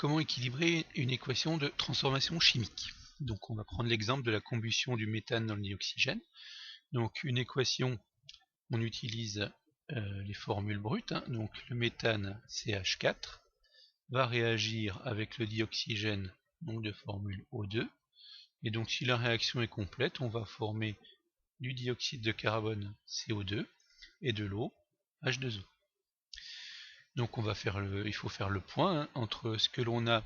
Comment équilibrer une équation de transformation chimique? Donc on va prendre l'exemple de la combustion du méthane dans le dioxygène. Donc une équation, on utilise les formules brutes, donc le méthane CH4 va réagir avec le dioxygène, donc de formule O2, et donc si la réaction est complète, on va former du dioxyde de carbone CO2 et de l'eau H2O. Donc il faut faire le point entre ce que l'on a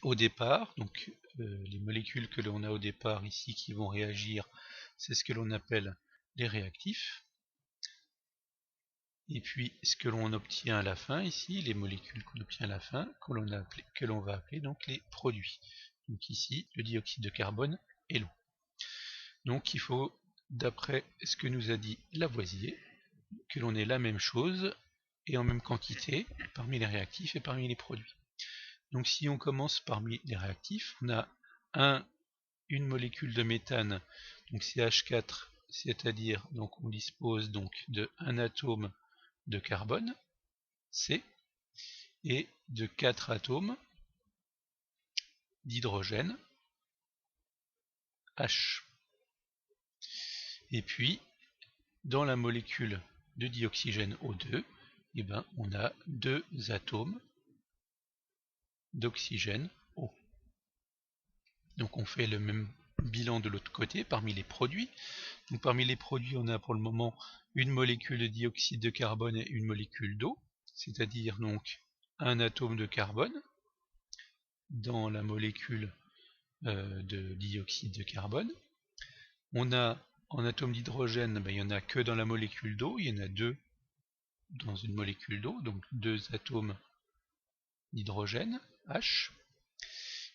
au départ, donc les molécules que l'on a au départ ici qui vont réagir, c'est ce que l'on appelle les réactifs. Et puis ce que l'on obtient à la fin ici, les molécules qu'on obtient à la fin, que l'on va appeler donc les produits. Donc ici, le dioxyde de carbone et l'eau. Donc il faut, d'après ce que nous a dit Lavoisier, que l'on ait la même chose et en même quantité parmi les réactifs et parmi les produits. Donc si on commence parmi les réactifs, on a une molécule de méthane, donc CH4, c'est-à-dire donc on dispose donc de un atome de carbone, C, et de 4 atomes d'hydrogène, H. Et puis, dans la molécule de dioxygène O2, eh ben, on a 2 atomes d'oxygène O. Donc on fait le même bilan de l'autre côté parmi les produits. Donc parmi les produits, on a pour le moment une molécule de dioxyde de carbone et une molécule d'eau, c'est-à-dire donc un atome de carbone dans la molécule de dioxyde de carbone. On a en atome d'hydrogène, il n'y en a que dans la molécule d'eau, il y en a 2 dans une molécule d'eau, donc 2 atomes d'hydrogène, H.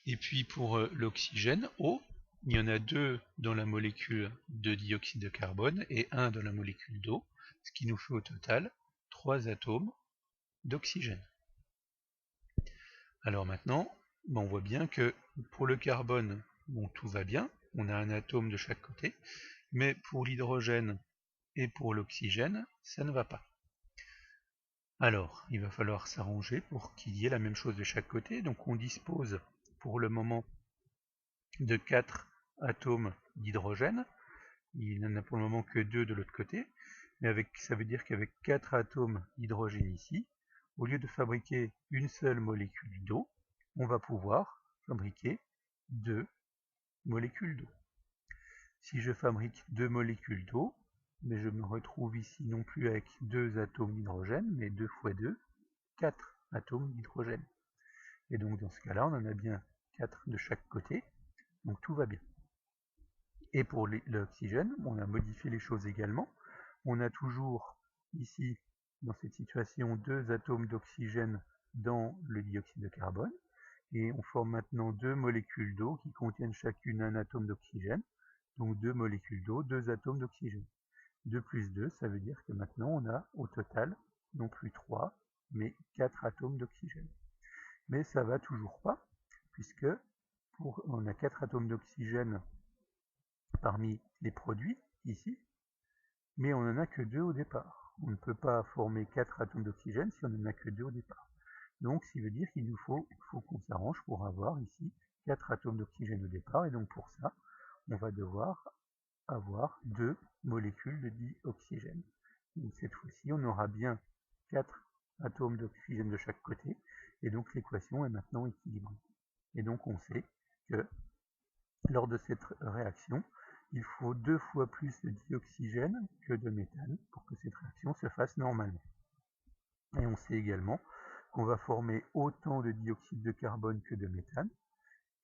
Et puis pour l'oxygène, O, il y en a 2 dans la molécule de dioxyde de carbone et 1 dans la molécule d'eau, ce qui nous fait au total 3 atomes d'oxygène. Alors maintenant, on voit bien que pour le carbone, tout va bien, on a un atome de chaque côté, mais pour l'hydrogène et pour l'oxygène, ça ne va pas. Alors, il va falloir s'arranger pour qu'il y ait la même chose de chaque côté, donc on dispose pour le moment de 4 atomes d'hydrogène, il n'en a pour le moment que 2 de l'autre côté, mais ça veut dire qu'avec 4 atomes d'hydrogène ici, au lieu de fabriquer une seule molécule d'eau, on va pouvoir fabriquer 2 molécules d'eau. Si je fabrique 2 molécules d'eau, mais je me retrouve ici non plus avec 2 atomes d'hydrogène, mais 2 fois 2, 4 atomes d'hydrogène. Et donc dans ce cas-là, on en a bien 4 de chaque côté, donc tout va bien. Et pour l'oxygène, on a modifié les choses également. On a toujours ici, dans cette situation, 2 atomes d'oxygène dans le dioxyde de carbone. Et on forme maintenant 2 molécules d'eau qui contiennent chacune un atome d'oxygène. Donc 2 molécules d'eau, 2 atomes d'oxygène. 2 plus 2, ça veut dire que maintenant on a au total, non plus 3, mais 4 atomes d'oxygène. Mais ça ne va toujours pas, puisque on a 4 atomes d'oxygène parmi les produits, ici, mais on n'en a que 2 au départ. On ne peut pas former 4 atomes d'oxygène si on n'en a que 2 au départ. Donc, ce qui veut dire qu'il nous faut qu'on s'arrange pour avoir ici 4 atomes d'oxygène au départ, et donc pour ça, on va devoir avoir 2 molécules de dioxygène. Donc cette fois-ci, on aura bien 4 atomes d'oxygène de chaque côté, et donc l'équation est maintenant équilibrée. Et donc on sait que lors de cette réaction, il faut 2 fois plus de dioxygène que de méthane pour que cette réaction se fasse normalement. Et on sait également qu'on va former autant de dioxyde de carbone que de méthane,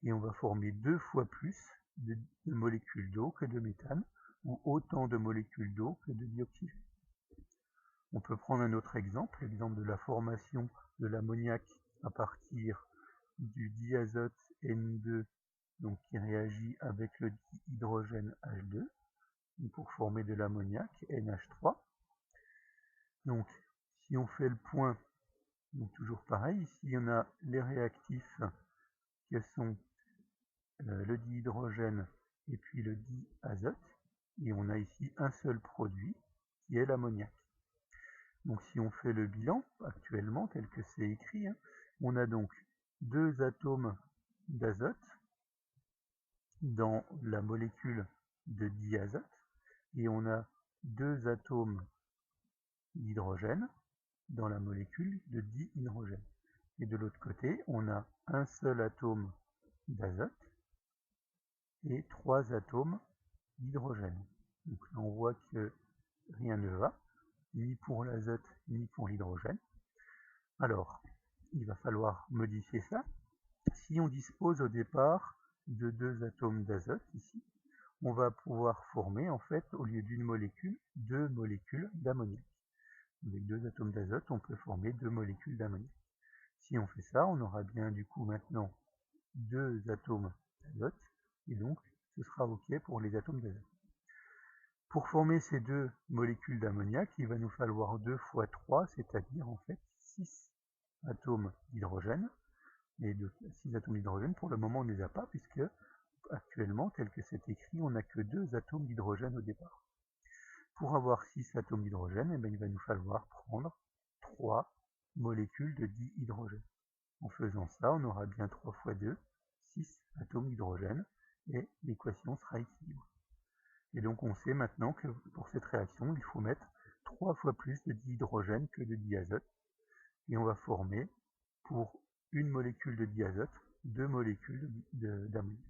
et on va former 2 fois plus de molécules d'eau que de méthane, ou autant de molécules d'eau que de dioxygène. On peut prendre un autre exemple, l'exemple de la formation de l'ammoniac à partir du diazote N2, donc qui réagit avec le dihydrogène H2, pour former de l'ammoniac NH3. Donc si on fait le point, donc toujours pareil, ici on a les réactifs qui sont le dihydrogène et puis le diazote, et on a ici un seul produit qui est l'ammoniac. Donc si on fait le bilan actuellement tel que c'est écrit, on a donc 2 atomes d'azote dans la molécule de diazote et on a 2 atomes d'hydrogène dans la molécule de dihydrogène. Et de l'autre côté, on a un seul atome d'azote et 3 atomes d'hydrogène. Donc là, on voit que rien ne va, ni pour l'azote, ni pour l'hydrogène. Alors, il va falloir modifier ça. Si on dispose au départ de 2 atomes d'azote, ici, on va pouvoir former, en fait, au lieu d'une molécule, 2 molécules d'ammoniac. Avec 2 atomes d'azote, on peut former 2 molécules d'ammoniac. Si on fait ça, on aura bien du coup maintenant 2 atomes d'azote, et donc ce sera OK pour les atomes d'azote. Pour former ces 2 molécules d'ammoniac, il va nous falloir 2 fois 3, c'est-à-dire en fait 6 atomes d'hydrogène. Et 6 atomes d'hydrogène, pour le moment on ne les a pas, puisque actuellement, tel que c'est écrit, on n'a que 2 atomes d'hydrogène au départ. Pour avoir 6 atomes d'hydrogène, eh bien, il va nous falloir prendre 3 molécules de dihydrogène. En faisant ça, on aura bien 3 fois 2, 6 atomes d'hydrogène, et l'équation sera équilibrée. Et donc on sait maintenant que pour cette réaction, il faut mettre 3 fois plus de dihydrogène que de diazote, et on va former, pour une molécule de diazote, 2 molécules d'ammoniac.